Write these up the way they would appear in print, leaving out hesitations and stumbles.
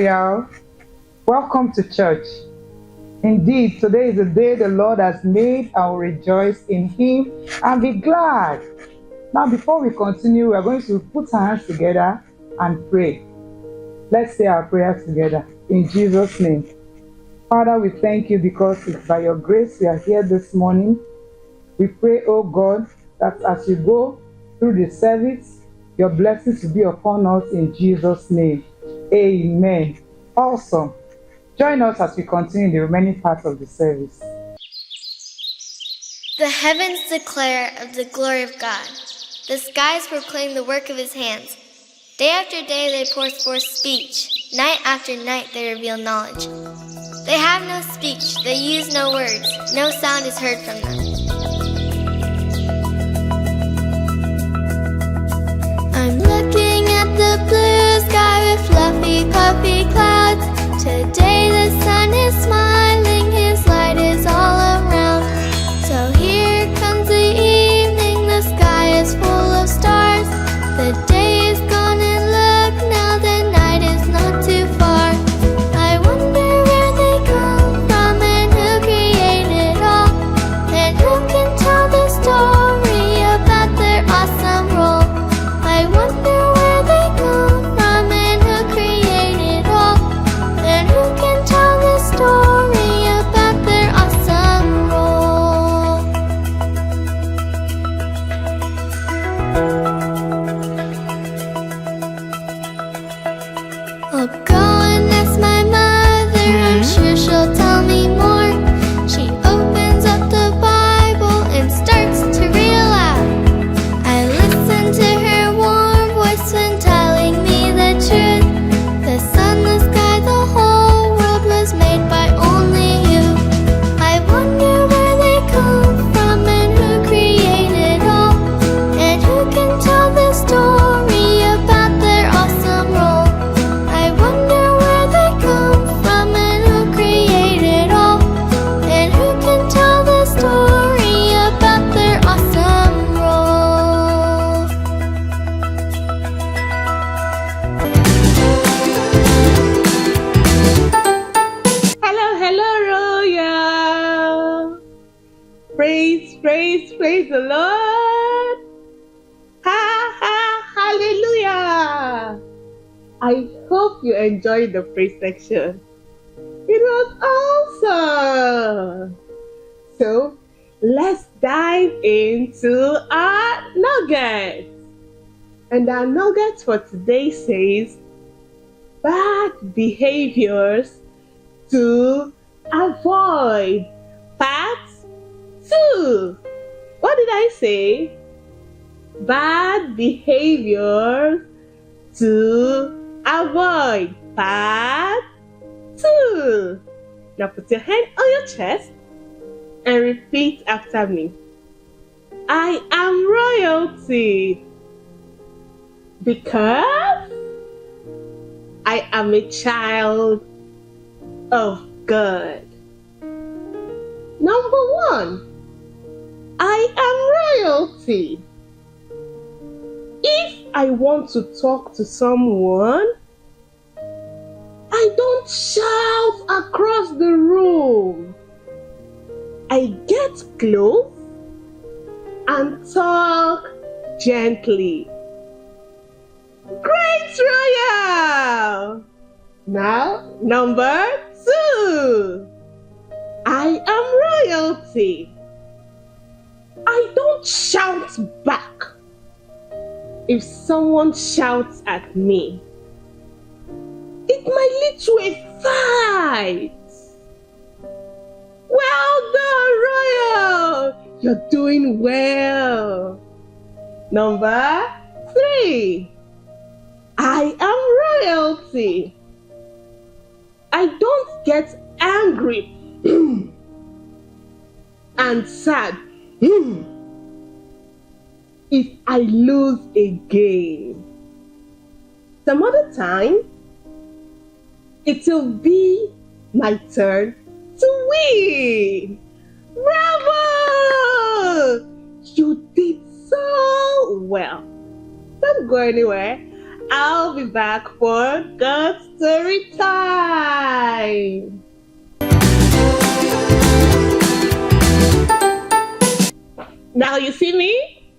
Royal. Welcome to church. Indeed, today is the day the Lord has made. I will rejoice in Him and be glad. Now, before we continue, we are going to put our hands together and pray. Let's say our prayers together. In Jesus' name. Father, we thank you because it's by your grace we are here this morning. We pray, oh God, that as you go through the service, your blessings will be upon us in Jesus' name. Amen. Awesome. Join us as we continue the remaining part of the service. The heavens declare of the glory of God. The skies proclaim the work of His hands. Day after day they pour forth speech. Night after night they reveal knowledge. They have no speech, they use no words. No sound is heard from them. I'm looking at the blue sky with fluffy, puffy clouds. Today the sun is smiling, His light is all around. So here comes the evening, the sky is full of stars. The day is gone and look now, the night is not too far. I wonder where they come from and who created all, and who can tell the story about their awesome role. I wonder where they come from and who created all, and who can tell the story about their awesome role. I'll go and ask my mother, I'm sure she'll tell me more. She opens up the Bible and starts to read aloud. I listen to her warm voice when telling me the truth. The sun, the sky, the whole world was made by only you. I wonder where they come from and who created all, and who can tell the story about their awesome role. I wonder where they come from and who created all, and who can tell the story about their awesome role. Hello, Royal. Praise the Lord. Hallelujah. I hope you enjoyed the praise section. It was awesome. So let's dive into our nuggets. And our nuggets for today says, bad behaviors to avoid. Part 2. What did I say? Bad behaviors to avoid. Part 2. Now put your hand on your chest and repeat after me. I am royalty because I am a child of God. Number 1, I am royalty. If I want to talk to someone, I don't shout across the room. I get close and talk gently. Great, Royal! Now, number 2. I am royalty. I don't shout back if someone shouts at me. It might lead to a fight. Well done, Royal! You're doing well. Number 3. I am royalty. I don't get angry and sad if I lose a game. Some other time, it will be my turn to win. Bravo! You did so well. Don't go anywhere. I'll be back for God's story time. Now you see me?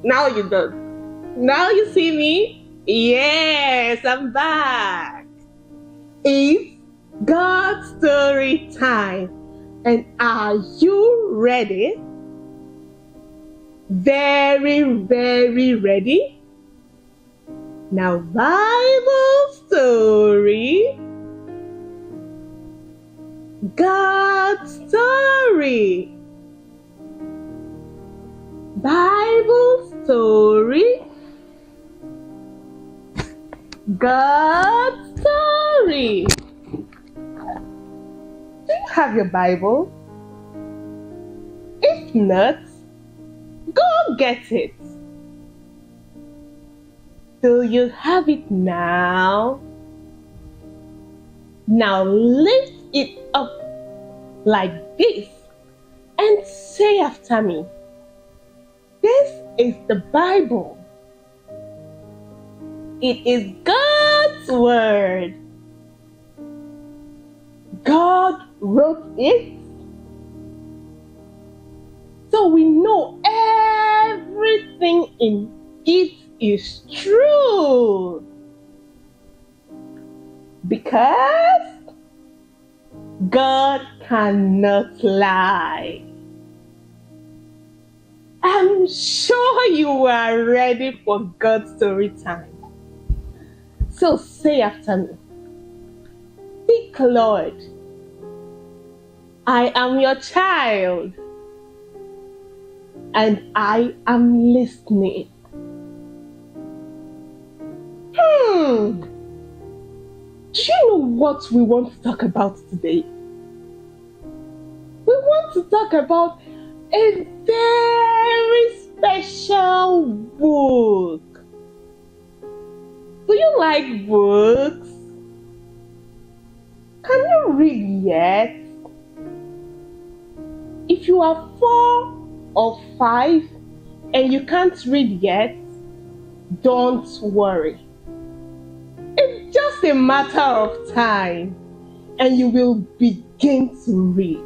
Now you don't. Now you see me? Yes, I'm back. It's God's story time. And are you ready? Very, very ready? Now, Bible story. God's story. Bible story. God's story. Do you have your Bible? If not, go get it. Do you have it now? Now lift it up like this and say after me. This is the Bible. It is God's word. God wrote it, so we know everything in it is true. Because God cannot lie. I'm sure you are ready for God's story time. So say after me. Speak, Lord. I am your child, and I am listening. Do you know what we want to talk about today? We want to talk about a very special book. Do you like books? Can you read yet? If you are 4 or 5 and you can't read yet, don't worry. It's just a matter of time and you will begin to read.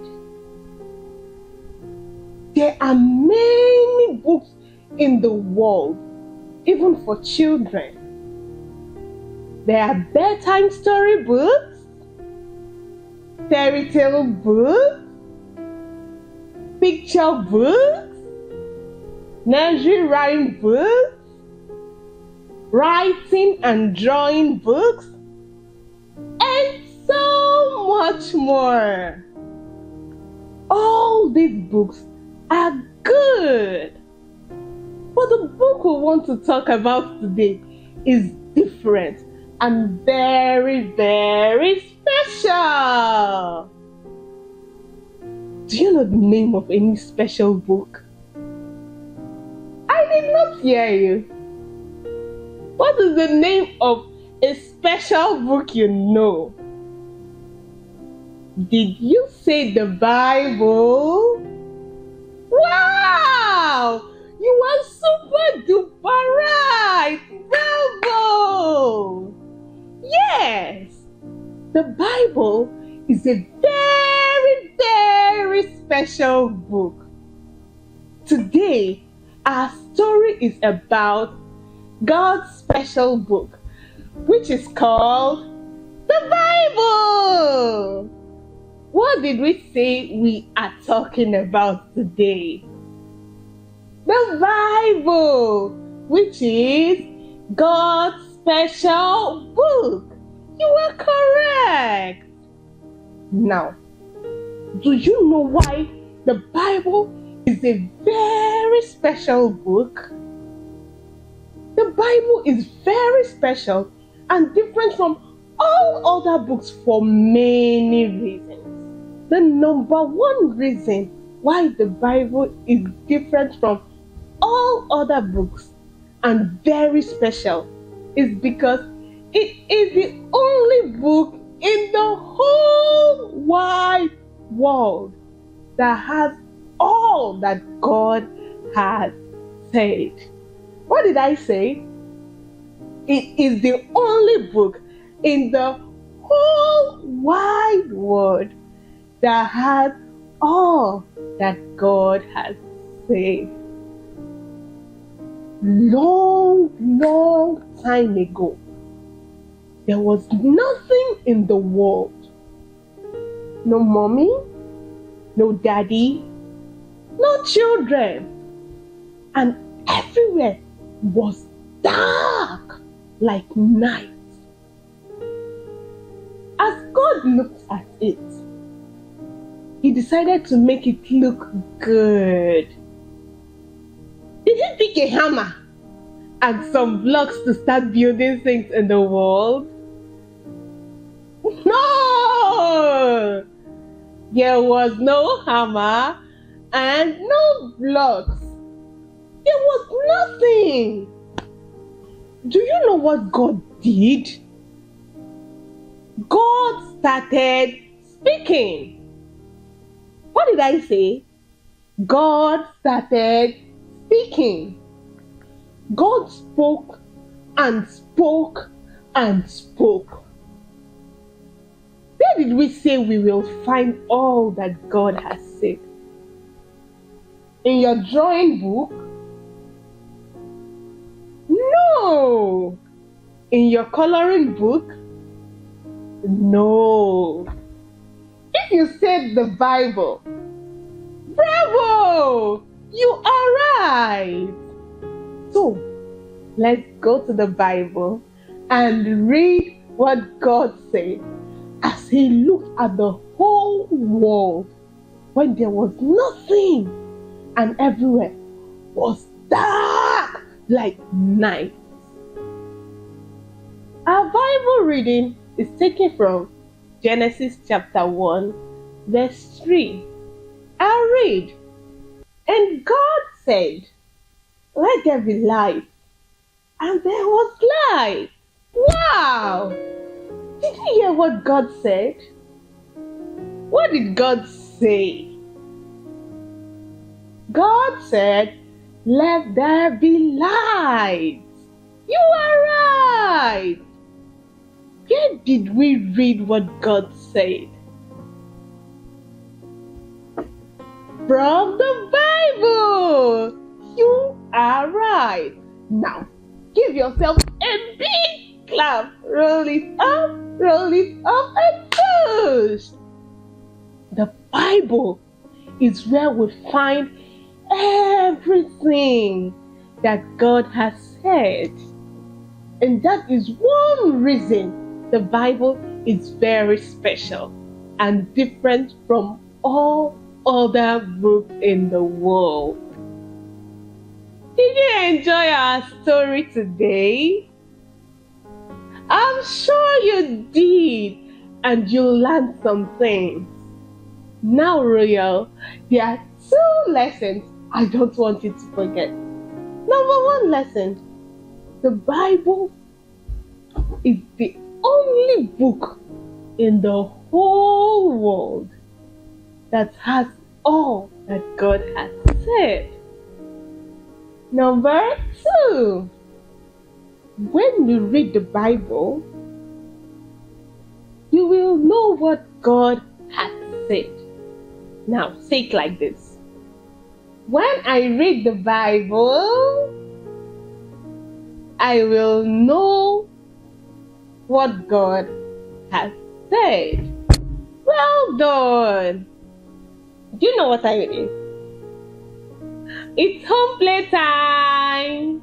There are many books in the world, even for children. There are bedtime story books, fairy tale books, picture books, nursery rhyme books, writing and drawing books, and so much more. All these books are good. But the book we want to talk about today is different and very, very special. Do you know the name of any special book? I did not hear you. What is the name of a special book you know? Did you say the Bible? Wow! You are super duper right! Bravo! Yes! The Bible is a very, very special book. Today, our story is about God's special book, which is called the Bible. What did we say we are talking about today? The Bible, which is God's special book. You are correct. Now, do you know why the Bible is a very special book? The Bible is very special and different from all other books for many reasons. The number one reason why the Bible is different from all other books and very special is because it is the only book in the whole wide world that has all that God has said. What did I say? It is the only book in the whole wide world that has all that God has said. Long time ago, there was nothing in the world. No mommy, no daddy, no children. And everywhere was dark like night. As God looked at it, He decided to make it look good. Did He pick a hammer and some blocks to start building things in the world? No! There was no hammer and no blocks. There was nothing. Do you know what God did? God started speaking. What did I say? God started speaking. God spoke and spoke and spoke. Where did we say we will find all that God has said? In your drawing book? No. In your coloring book? No. If you said the Bible, bravo! You are right. So, let's go to the Bible and read what God said as He looked at the whole world when there was nothing and everywhere was dark like night. Our Bible reading is taken from Genesis chapter 1, verse 3. I'll read. And God said, "Let there be light." And there was light. Wow! Did you hear what God said? What did God say? God said, "Let there be light." You are right. Where did we read what God said? From the Bible. You are right. Now, give yourself a big clap. Roll it up, and push. The Bible is where we find everything that God has said. And that is one reason the Bible is very special and different from all other books in the world. Did you enjoy our story today? I'm sure you did, and you learned some things. Now, Royal, there are 2 lessons I don't want you to forget. Number 1 lesson: the Bible is the only book in the whole world that has all that God has said. Number 2, when you read the Bible, you will know what God has said. Now, say it like this. When I read the Bible, I will know what God has said. Well done. Do you know what time it is? It's home play time.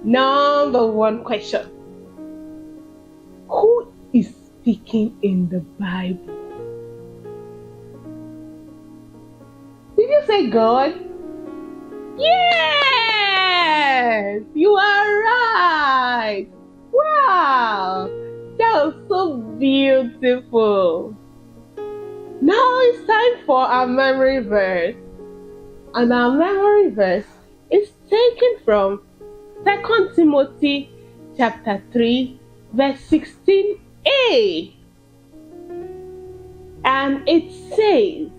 Number 1 question. Who is speaking in the Bible? Did you say God? Yes! You are right! Wow! That was so beautiful. Now it's time for our memory verse. And our memory verse is taken from 2 Timothy chapter 3, verse 16a. And it says,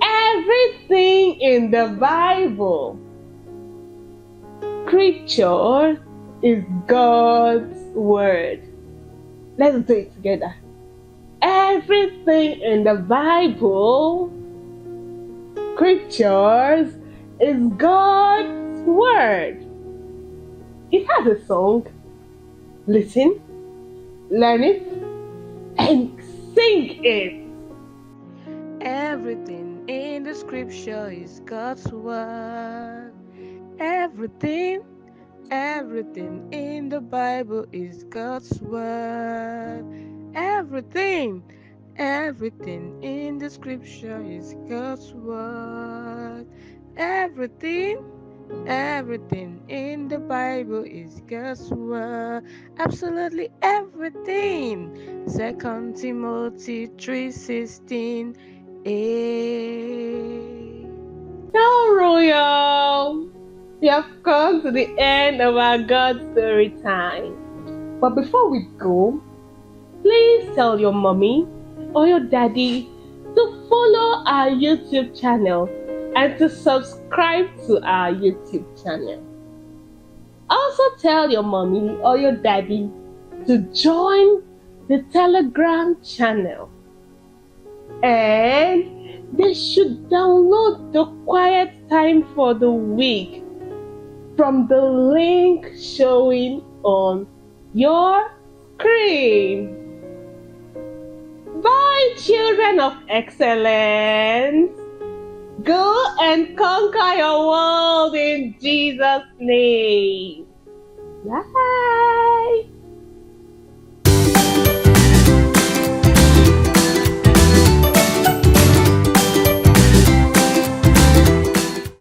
everything in the Bible, Scripture, is God's word. Let's do it together. Everything in the Bible, scriptures, is God's word. It has a song. Listen, learn it, and sing it. Everything in the scripture is God's word. Everything in the Bible is God's word. Everything in the scripture is God's word. Everything in the Bible is God's word. Absolutely everything. 2 Timothy 3:16. Now, Royal, we have come to the end of our God story time. But before we go, please tell your mommy or your daddy to follow our YouTube channel and to subscribe to our YouTube channel. Also tell your mommy or your daddy to join the Telegram channel. And they should download the quiet time for the week from the link showing on your screen. Bye, children of excellence. Go and conquer your world in Jesus' name. Bye.